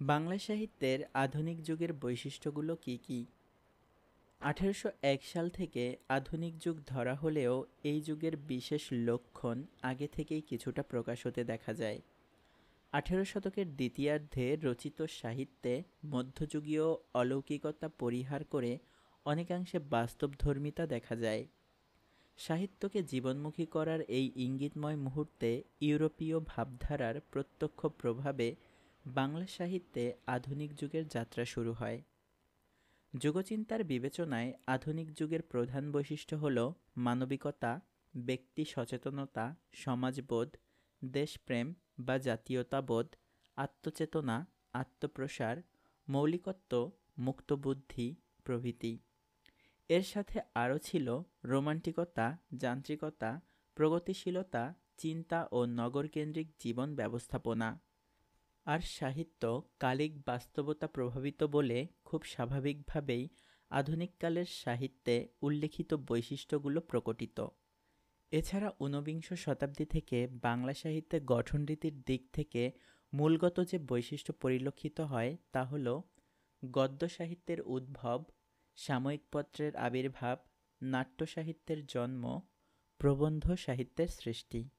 বাংলা সাহিত্যের আধুনিক যুগের বৈশিষ্ট্যগুলো কি কি? ১৮০১ সাল থেকে আধুনিক যুগ ধরা হলেও এই যুগের বিশেষ লক্ষণ আগে থেকেই কিছুটা প্রকাশ হতে দেখা যায়। ১৮ শতকের দ্বিতীয়ার্ধে রচিত সাহিত্যে মধ্যযুগীয় অলৌকিকতা পরিহার করে অনেকাংশে বাস্তবধর্মিতা দেখা যায়। সাহিত্যকে জীবনমুখী করার এই ইঙ্গিতময় মুহূর্তে ইউরোপীয় ভাবধারার প্রত্যক্ষ প্রভাবে বাংলা সাহিত্যে আধুনিক যুগের যাত্রা শুরু হয়। যুগচিন্তার বিবেচনায় আধুনিক যুগের প্রধান বৈশিষ্ট্য হল মানবিকতা, ব্যক্তি সচেতনতা, সমাজবোধ, দেশপ্রেম বা জাতীয়তাবোধ, আত্মচেতনা, আত্মপ্রসার, মৌলিকত্ব, মুক্তবুদ্ধি প্রভৃতি। এর সাথে আরও ছিল রোমান্টিকতা, যান্ত্রিকতা, প্রগতিশীলতা, চিন্তা ও নগরকেন্দ্রিক জীবন ব্যবস্থাপনা। আর সাহিত্য কালিক বাস্তবতা প্রভাবিত বলে খুব স্বাভাবিকভাবেই আধুনিককালের সাহিত্যে উল্লেখিত বৈশিষ্ট্যগুলো প্রকটিত। এছাড়া ঊনবিংশ শতাব্দী থেকে বাংলা সাহিত্যে গঠনরীতির দিক থেকে মূলগত যে বৈশিষ্ট্য পরিলক্ষিত হয় তা হল গদ্য সাহিত্যের উদ্ভব, সাময়িক পত্রের আবির্ভাব, নাট্য সাহিত্যের জন্ম, প্রবন্ধ সাহিত্যের সৃষ্টি।